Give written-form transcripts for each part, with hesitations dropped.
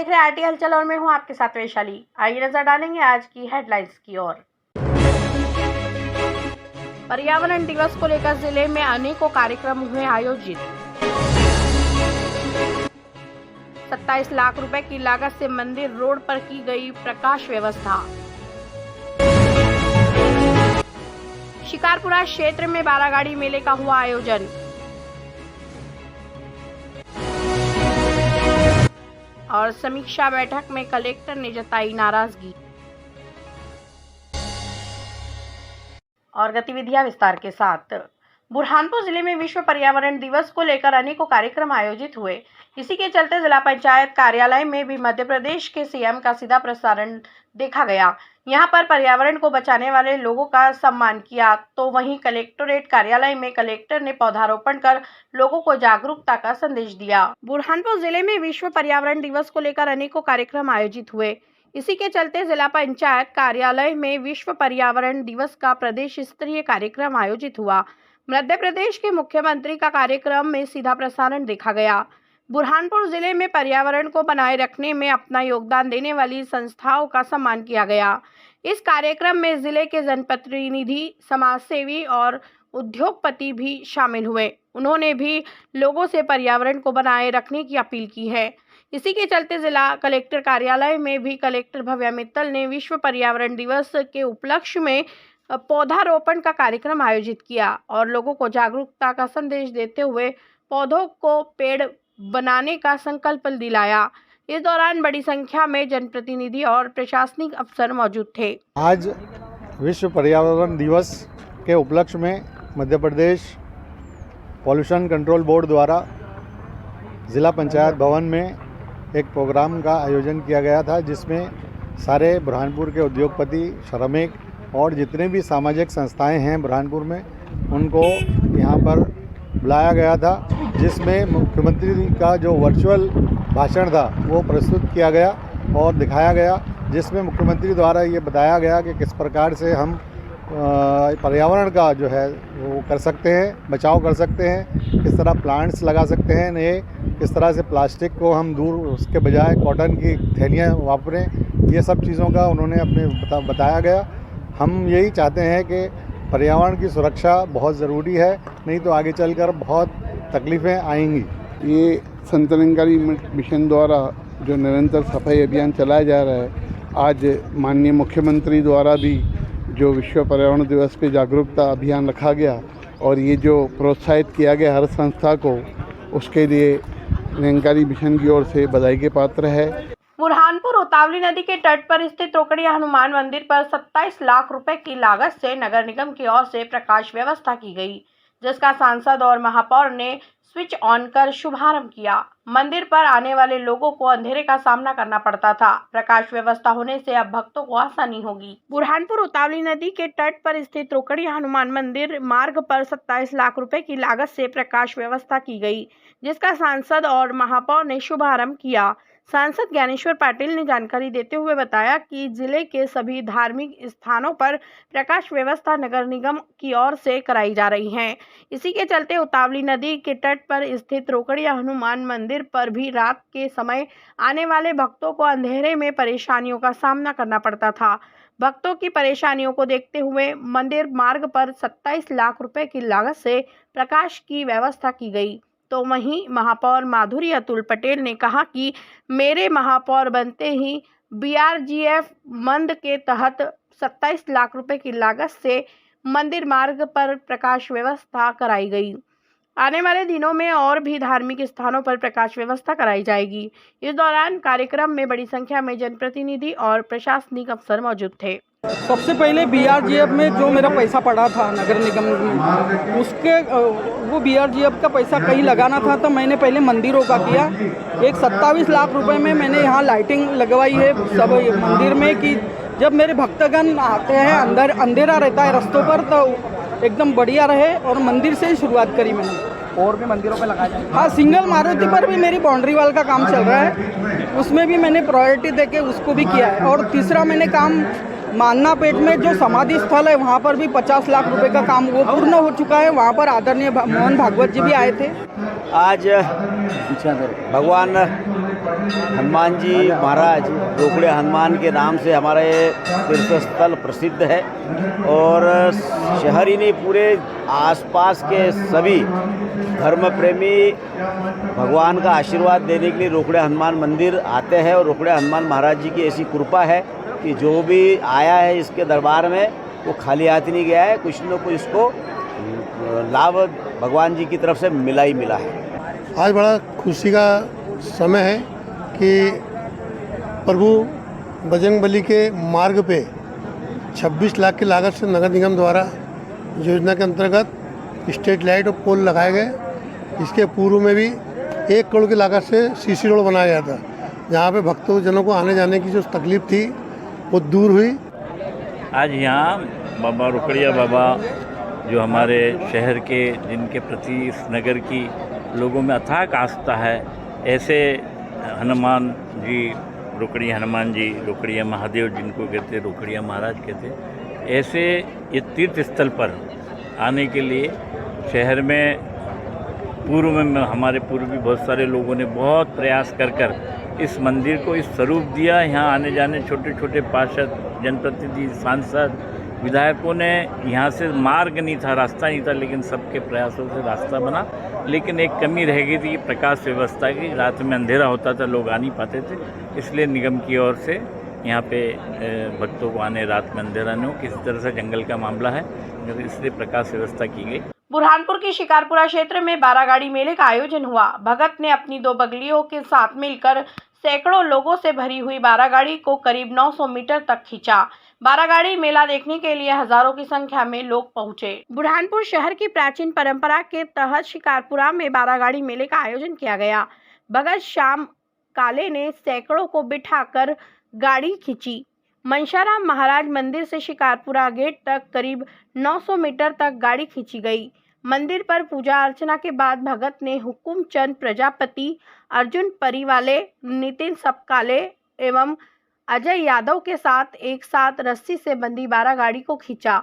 देख रहे हैं आरटी हलचल और मैं हूं आपके साथ वैशाली। आइए नजर डालेंगे आज की हेडलाइंस की ओर। पर्यावरण दिवस को लेकर जिले में अनेकों कार्यक्रम हुए आयोजित। 27 लाख रुपए की लागत से मंदिर रोड पर की गई प्रकाश व्यवस्था। शिकारपुरा क्षेत्र में बारागाड़ी मेले का हुआ आयोजन। और समीक्षा बैठक में कलेक्टर ने जताई नाराजगी। और गतिविधियां विस्तार के साथ। बुरहानपुर जिले में विश्व पर्यावरण दिवस को लेकर अनेकों कार्यक्रम आयोजित हुए। इसी के चलते जिला पंचायत कार्यालय में भी मध्य प्रदेश के सीएम का सीधा प्रसारण देखा गया। यहां पर पर्यावरण को बचाने वाले लोगों का सम्मान किया, तो वहीं कलेक्टोरेट कार्यालय में कलेक्टर ने पौधारोपण कर लोगों को जागरूकता का संदेश दिया। बुरहानपुर जिले में विश्व पर्यावरण दिवस को लेकर अनेकों कार्यक्रम आयोजित हुए। इसी के चलते जिला पंचायत कार्यालय में विश्व पर्यावरण दिवस का प्रदेश स्तरीय कार्यक्रम आयोजित हुआ। मध्य प्रदेश के मुख्यमंत्री का कार्यक्रम में सीधा प्रसारण देखा गया। बुरहानपुर जिले में पर्यावरण को बनाए रखने में अपना योगदान देने वाली संस्थाओं का सम्मान किया गया। इस कार्यक्रम में जिले के जनप्रतिनिधि, समाजसेवी और उद्योगपति भी शामिल हुए। उन्होंने भी लोगों से पर्यावरण को बनाए रखने की अपील की है। इसी के चलते जिला कलेक्टर कार्यालय में भी कलेक्टर भव्या मित्तल ने विश्व पर्यावरण दिवस के उपलक्ष्य में पौधारोपण का कार्यक्रम आयोजित किया और लोगों को जागरूकता का संदेश देते हुए पौधों को पेड़ बनाने का संकल्प दिलाया। इस दौरान बड़ी संख्या में जनप्रतिनिधि और प्रशासनिक अफसर मौजूद थे। आज विश्व पर्यावरण दिवस के उपलक्ष्य में Madhya Pradesh pollution control board द्वारा जिला पंचायत भवन में एक प्रोग्राम का आयोजन किया गया था, जिसमें सारे बुरहानपुर के उद्योगपति, श्रमिक और जितने भी सामाजिक संस्थाएं हैं बुरहानपुर में, उनको यहाँ पर बुलाया गया था, जिसमें मुख्यमंत्री का जो वर्चुअल भाषण था वो प्रस्तुत किया गया और दिखाया गया, जिसमें मुख्यमंत्री द्वारा ये बताया गया कि किस प्रकार से हम पर्यावरण का जो है वो कर सकते हैं, बचाव कर सकते हैं, किस तरह प्लांट्स लगा सकते हैं नए, किस तरह से प्लास्टिक को हम दूर, उसके बजाय कॉटन की थैलियाँ वापरें। ये सब चीज़ों का उन्होंने अपने बताया गया। हम यही चाहते हैं कि पर्यावरण की सुरक्षा बहुत ज़रूरी है, नहीं तो आगे चलकर बहुत तकलीफ़ें आएंगी। ये संत निरंकारी मिशन द्वारा जो निरंतर सफाई अभियान चलाया जा रहा है, आज माननीय मुख्यमंत्री द्वारा भी जो विश्व पर्यावरण दिवस पे जागरूकता अभियान रखा गया और ये जो प्रोत्साहित किया गया हर संस्था को, उसके लिए निरंकारी मिशन की ओर से बधाई के पात्र है। बुरहानपुर उतावली नदी के तट पर स्थित रोकड़िया हनुमान मंदिर पर 27 लाख रुपए की लागत से नगर निगम की ओर से प्रकाश व्यवस्था की गई, जिसका सांसद और महापौर ने स्विच ऑन कर शुभारंभ किया। मंदिर पर आने वाले लोगों को अंधेरे का सामना करना पड़ता था। प्रकाश व्यवस्था होने से अब भक्तों को आसानी होगी। बुरहानपुर उतावली नदी के तट पर स्थित रोकड़िया हनुमान मंदिर मार्ग पर 27 लाख रुपए की लागत से प्रकाश व्यवस्था की गई, जिसका सांसद और महापौर ने शुभारंभ किया। सांसद ज्ञानेश्वर पाटिल ने जानकारी देते हुए बताया कि जिले के सभी धार्मिक स्थानों पर प्रकाश व्यवस्था नगर निगम की ओर से कराई जा रही है। इसी के चलते उतावली नदी के तट पर स्थित रोकड़िया हनुमान मंदिर पर भी रात के समय आने वाले भक्तों को अंधेरे में परेशानियों का सामना करना पड़ता था। भक्तों की परेशानियों को देखते हुए मंदिर मार्ग पर 27 लाख रुपए की लागत से प्रकाश की व्यवस्था की गई। तो वहीं महापौर माधुरी अतुल पटेल ने कहा कि मेरे महापौर बनते ही बीआरजीएफ मंद के तहत 27 लाख रुपए की लागत से मंदिर मार्ग पर प्रकाश व्यवस्था कराई गई। आने वाले दिनों में और भी धार्मिक स्थानों पर प्रकाश व्यवस्था कराई जाएगी। इस दौरान कार्यक्रम में बड़ी संख्या में जनप्रतिनिधि और प्रशासनिक अफसर मौजूद थे। सबसे पहले बीआरजीएफ में जो मेरा पैसा पड़ा था नगर निगम में, उसके वो बीआरजीएफ का पैसा कहीं लगाना था, तो मैंने पहले मंदिरों का किया। एक 27 लाख रुपए में मैंने यहाँ लाइटिंग लगवाई है सब मंदिर में, कि जब मेरे भक्तगण आते हैं, अंदर अंधेरा रहता है रास्तों पर, तो एकदम बढ़िया रहे। और मंदिर से ही शुरुआत करी मैंने। और भी मंदिरों पे लगाया जाए? हाँ, सिंगल मारुति पर भी मेरी बाउंड्री वाल का काम चल रहा है, उसमें भी मैंने प्रायोरिटी देके उसको भी किया है। और तीसरा मैंने काम मानना पेट में जो समाधि स्थल है, वहाँ पर भी 50 लाख रुपए का काम वो पूर्ण हो चुका है। वहाँ पर आदरणीय मोहन भागवत जी भी आए थे। आज भगवान हनुमान जी महाराज रोकड़े हनुमान के नाम से हमारा ये तीर्थ स्थल प्रसिद्ध है और शहर ही नहीं पूरे आसपास के सभी धर्म प्रेमी भगवान का आशीर्वाद देने के लिए रोकड़े हनुमान मंदिर आते हैं और रोकड़े हनुमान महाराज जी की ऐसी कृपा है कि जो भी आया है इसके दरबार में वो खाली हाथ नहीं गया है, कुछ न कुछ इसको लाभ भगवान जी की तरफ से मिला ही मिला है। आज बड़ा खुशी का समय है कि प्रभु बजरंगबली के मार्ग पे 26 लाख की लागत से नगर निगम द्वारा योजना के अंतर्गत स्ट्रीट लाइट और पोल लगाए गए। इसके पूर्व में भी 1 करोड़ की लागत से सीसी रोड बनाया गया था, जहाँ पे भक्तों जनों को आने जाने की जो तकलीफ थी वो दूर हुई। आज यहाँ बाबा रुकड़िया बाबा जो हमारे शहर के जिनके प्रति इस नगर की लोगों में अथाक आस्था है, ऐसे हनुमान जी रुकड़िया हनुमान जी रुकड़िया महादेव जिनको कहते रुकड़िया महाराज कहते, ऐसे ये तीर्थ स्थल पर आने के लिए शहर में पूर्व में हमारे पूर्वी बहुत सारे लोगों ने बहुत प्रयास कर इस मंदिर को इस स्वरूप दिया। यहाँ आने जाने छोटे छोटे पार्षद, जनप्रतिनिधि, सांसद, विधायकों ने यहाँ से मार्ग नहीं था, रास्ता नहीं था, लेकिन सबके प्रयासों से रास्ता बना। लेकिन एक कमी रह गई थी प्रकाश व्यवस्था की, रात में अंधेरा होता था, लोग आ नहीं पाते थे, इसलिए निगम की ओर से यहाँ पे भक्तों को आने रात में अंधेरा न हो, किसी तरह से जंगल का मामला है, इसलिए प्रकाश व्यवस्था की गई। बुरहानपुर के शिकारपुरा क्षेत्र में बारागाड़ी मेले का आयोजन हुआ। भगत ने अपनी 2 बगलियों के साथ मिलकर सैकड़ों लोगों से भरी हुई बारागाड़ी को करीब 900 मीटर तक खींचा। बारागाड़ी मेला देखने के लिए हजारों की संख्या में लोग पहुंचे। बुरहानपुर शहर की प्राचीन परंपरा के तहत शिकारपुरा में बारागाड़ी मेले का आयोजन किया गया। भगत श्याम काले ने सैकड़ों को बिठाकर गाड़ी खींची। मनशाराम महाराज मंदिर से शिकारपुरा गेट तक करीब 900 मीटर तक गाड़ी खींची गई। मंदिर पर पूजा अर्चना के बाद भगत ने हुकुमचंद प्रजापति, अर्जुन परिवाले, नितिन सपकाले एवं अजय यादव के साथ एक साथ रस्सी से बंधी बारागाड़ी को खींचा।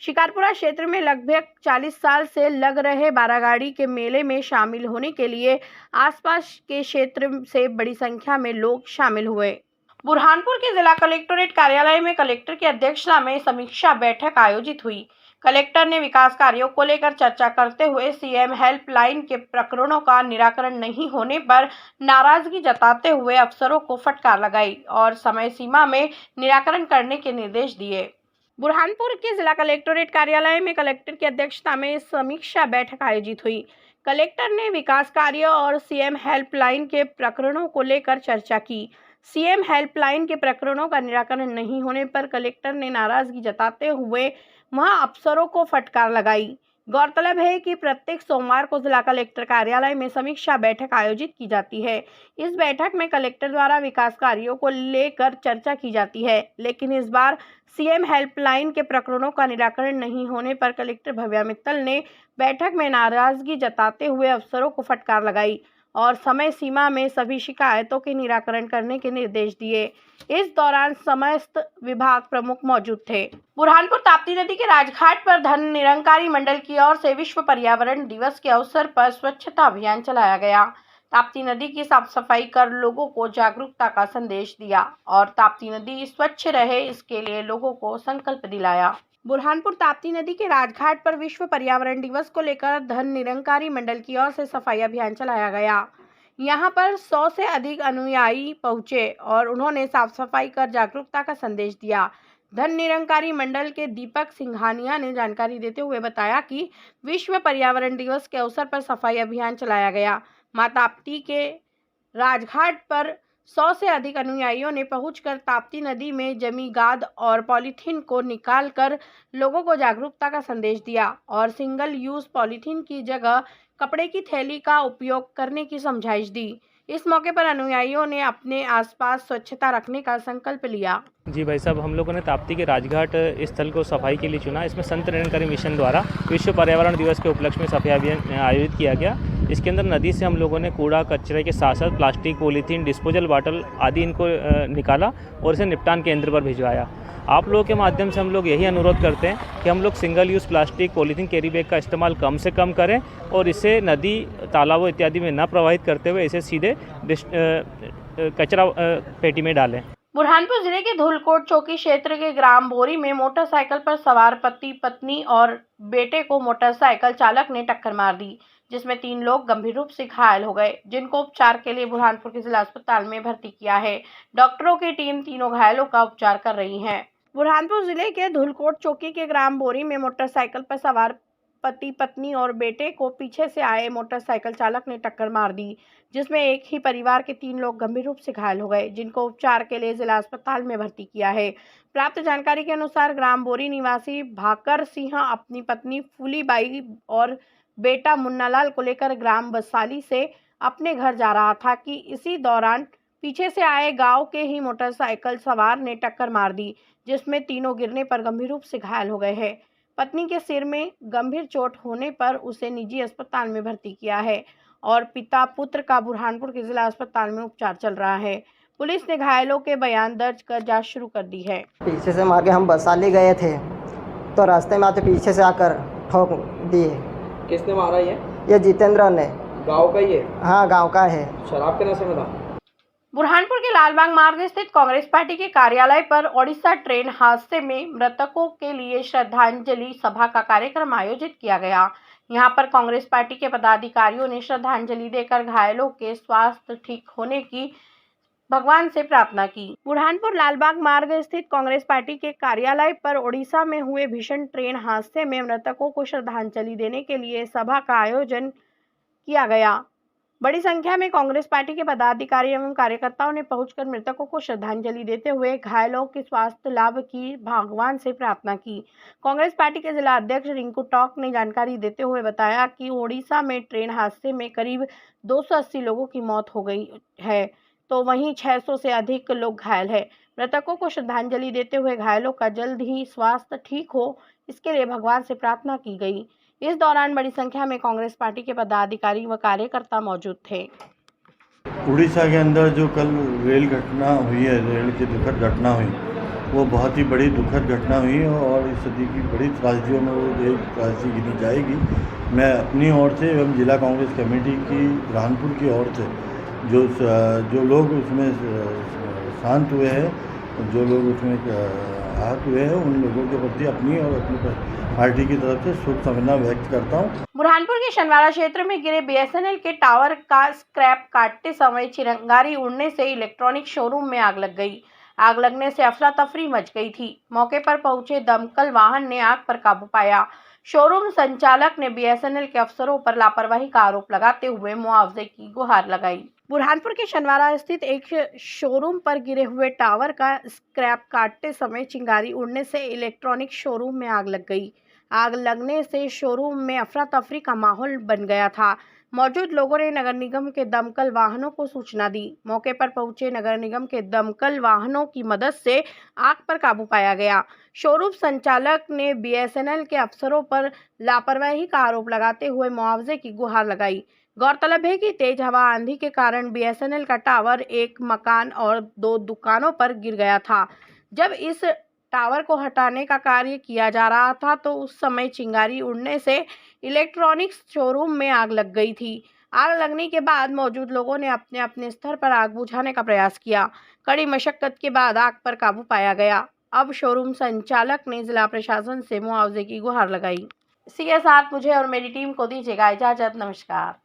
शिकारपुरा क्षेत्र में लगभग 40 साल से लग रहे बारागाड़ी के मेले में शामिल होने के लिए आसपास के क्षेत्र से बड़ी संख्या में लोग शामिल हुए। बुरहानपुर के जिला कलेक्टोरेट कार्यालय में कलेक्टर की अध्यक्षता में समीक्षा बैठक आयोजित हुई। कलेक्टर ने विकास कार्यों को लेकर चर्चा करते हुए सीएम हेल्पलाइन के प्रकरणों का निराकरण नहीं होने पर नाराजगी जताते हुए अफसरों को फटकार लगाई और समय सीमा में निराकरण करने के निर्देश दिए। बुरहानपुर के जिला कलेक्टोरेट कार्यालय में कलेक्टर की अध्यक्षता में समीक्षा बैठक आयोजित हुई। कलेक्टर ने विकास कार्य और सीएम हेल्पलाइन के प्रकरणों को लेकर चर्चा की। सीएम हेल्पलाइन के प्रकरणों का निराकरण नहीं होने पर कलेक्टर ने नाराजगी जताते हुए वहां अफसरों को फटकार लगाई। गौरतलब है कि प्रत्येक सोमवार को जिला कलेक्टर कार्यालय में समीक्षा बैठक आयोजित की जाती है। इस बैठक में कलेक्टर द्वारा विकास कार्यों को लेकर चर्चा की जाती है, लेकिन इस बार सीएम हेल्पलाइन के प्रकरणों का निराकरण नहीं होने पर कलेक्टर भव्या मित्तल ने बैठक में नाराजगी जताते हुए अफसरों को फटकार लगाई और समय सीमा में सभी शिकायतों के निराकरण करने के निर्देश दिए। इस दौरान समस्त विभाग प्रमुख मौजूद थे। बुरहानपुर ताप्ती नदी के राजघाट पर धन निरंकारी मंडल की ओर से विश्व पर्यावरण दिवस के अवसर पर स्वच्छता अभियान चलाया गया। ताप्ती नदी की साफ सफाई कर लोगों को जागरूकता का संदेश दिया और ताप्ती नदी स्वच्छ रहे इसके लिए लोगों को संकल्प दिलाया। बुरहानपुर ताप्ती नदी के राजघाट पर विश्व पर्यावरण दिवस को लेकर धन निरंकारी मंडल की ओर से सफाई अभियान चलाया गया। यहां पर 100 से अधिक अनुयायी पहुंचे और उन्होंने साफ सफाई कर जागरूकता का संदेश दिया। धन निरंकारी मंडल के दीपक सिंघानिया ने जानकारी देते हुए बताया कि विश्व पर्यावरण दिवस के अवसर पर सफाई अभियान चलाया गया। मां ताप्ती के राजघाट पर 100 से अधिक अनुयायियों ने पहुंचकर ताप्ती नदी में जमी गाद और पॉलीथीन को निकालकर लोगों को जागरूकता का संदेश दिया और सिंगल यूज पॉलीथीन की जगह कपड़े की थैली का उपयोग करने की समझाइश दी। इस मौके पर अनुयायियों ने अपने आसपास स्वच्छता रखने का संकल्प लिया। जी भाई साहब, हम लोगों ने ताप्ती के राजघाट स्थल को सफाई के लिए चुना। इसमें संत निरंकारी मिशन द्वारा विश्व पर्यावरण दिवस के उपलक्ष्य में सफाई अभियान आयोजित किया गया। इसके अंदर नदी से हम लोगों ने कूड़ा कचरे के साथ साथ प्लास्टिक, पॉलीथीन, डिस्पोजल बॉटल आदि इनको निकाला और इसे निपटान केंद्र पर भिजवाया। आप लोगों के माध्यम से हम लोग यही अनुरोध करते हैं कि हम लोग single use plastic, polythene, carry bag का इस्तेमाल कम से कम करें और इसे नदी, तालाबों इत्यादि में न प्रवाहित करते हुए इसे सीधे कचरा पेटी में डालें। बुरहानपुर जिले के धुलकोट चौकी क्षेत्र के ग्राम बोरी में मोटरसाइकिल पर सवार पति पत्नी और बेटे को मोटरसाइकिल चालक ने टक्कर मार दी, जिसमें 3 लोग गंभीर रूप से घायल हो गए, जिनको उपचार के लिए बुरहानपुर के जिला अस्पताल में भर्ती किया है। डॉक्टरों की टीम तीनों घायलों का उपचार कर रही है। बुरहानपुर जिले के धुलकोट चौकी के ग्राम बोरी में मोटरसाइकिल पर सवार पति पत्नी और बेटे को पीछे से आए मोटरसाइकिल चालक ने टक्कर मार दी, जिसमें एक ही परिवार के 3 लोग गंभीर रूप से घायल हो गए, जिनको उपचार के लिए जिला अस्पताल में भर्ती किया है। प्राप्त जानकारी के अनुसार ग्राम बोरी निवासी भाकर सिंह अपनी पत्नी फूलीबाई और बेटा मुन्नालाल को लेकर ग्राम बसाली से अपने घर जा रहा था कि इसी दौरान पीछे से आए गांव के ही मोटरसाइकिल सवार ने टक्कर मार दी, जिसमें तीनों गिरने पर गंभीर रूप से घायल हो गए हैं। पत्नी के सिर में गंभीर चोट होने पर उसे निजी अस्पताल में भर्ती किया है और पिता पुत्र का बुरहानपुर के जिला अस्पताल में उपचार चल रहा है। पुलिस ने घायलों के बयान दर्ज कर जांच शुरू कर दी है। पीछे से मार के हम बसाली गए थे तो रास्ते में आते पीछे से आकर ठोक दिए। किसने मारा ये जितेंद्र ने। गांव का ही है? हाँ, गांव का है। शराब के नशे में था। बुरहानपुर के लालबाग मार्ग स्थित कांग्रेस पार्टी के कार्यालय पर ओडिशा ट्रेन हादसे में मृतकों के लिए श्रद्धांजलि सभा का कार्यक्रम आयोजित किया गया। यहां पर कांग्रेस पार्टी के पदाधिकारियों ने श्रद्धांजलि देकर घायलों के स्वास्थ्य ठीक होने की भगवान से प्रार्थना की। बुरहानपुर लालबाग मार्ग स्थित कांग्रेस पार्टी के कार्यालय पर ओडिशा में हुए भीषण ट्रेन हादसे में मृतकों को श्रद्धांजलि देने के लिए सभा का आयोजन किया गया। बड़ी संख्या में कांग्रेस पार्टी के पदाधिकारी एवं कार्यकर्ताओं ने पहुंचकर मृतकों को श्रद्धांजलि देते हुए घायलों के स्वास्थ्य लाभ की भगवान से प्रार्थना की। कांग्रेस पार्टी के जिला अध्यक्ष रिंकू टॉक ने जानकारी देते हुए बताया कि ओडिशा में ट्रेन हादसे में करीब 280 लोगों की मौत हो गई है, तो वहीं 600 से अधिक लोग घायल है। मृतकों को श्रद्धांजलि देते हुए घायलों का जल्द ही स्वास्थ्य ठीक हो, इसके लिए भगवान से प्रार्थना की गई। इस दौरान बड़ी संख्या में कांग्रेस पार्टी के पदाधिकारी व कार्यकर्ता मौजूद थे। उड़ीसा के अंदर जो कल रेल घटना हुई है, रेल की दुखद घटना हुई, वो बहुत ही बड़ी दुखद घटना हुई है और इस सदी की बड़ी त्रासदियों में वो एक त्रासदी गिनी जाएगी। मैं अपनी ओर से एवं जिला कांग्रेस कमेटी की बुरहानपुर की ओर से जो लोग उसमें शांत हुए हैं, जो लोग उसमें आहत हुए हैं, उन लोगों के प्रति अपनी और अपनी पार्टी की तरफ से शोक संवेदना व्यक्त करता हूं। बुरहानपुर के शनवारा क्षेत्र में गिरे बीएसएनएल के टावर का स्क्रैप काटते समय चिंगारी उड़ने से इलेक्ट्रॉनिक शोरूम में आग लग गई। आग लगने से अफरा तफरी मच गई थी। मौके पर पहुंचे दमकल वाहन ने आग पर काबू पाया। शोरूम संचालक ने बीएसएनएल के अफसरों पर लापरवाही का आरोप लगाते हुए मुआवजे की गुहार लगाई। बुरहानपुर के शनवारा स्थित एक शोरूम पर गिरे हुए टावर का स्क्रैप काटते समय चिंगारी उड़ने से इलेक्ट्रॉनिक शोरूम में आग लग गई। आग लगने से शोरूम में अफरा तफरी का माहौल बन गया था। मौजूद लोगों ने नगर निगम के दमकल वाहनों को सूचना दी। मौके पर पहुंचे नगर निगम के दमकल वाहनों की मदद से आग पर काबू पाया गया। शोरूम संचालक ने बीएसएनएल के अफसरों पर लापरवाही का आरोप लगाते हुए मुआवजे की गुहार लगाई। गौरतलब है कि तेज हवा आंधी के कारण बीएसएनएल का टावर एक मकान और 2 दुकानों पर गिर गया था। जब इस टावर को हटाने का कार्य किया जा रहा था तो उस समय चिंगारी उड़ने से इलेक्ट्रॉनिक्स शोरूम में आग लग गई थी। आग लगने के बाद मौजूद लोगों ने अपने अपने स्तर पर आग बुझाने का प्रयास किया। कड़ी मशक्कत के बाद आग पर काबू पाया गया। अब शोरूम संचालक ने जिला प्रशासन से मुआवजे की गुहार लगाई। इसी के साथ मुझे और मेरी टीम को दीजिएगा इजाजत। नमस्कार।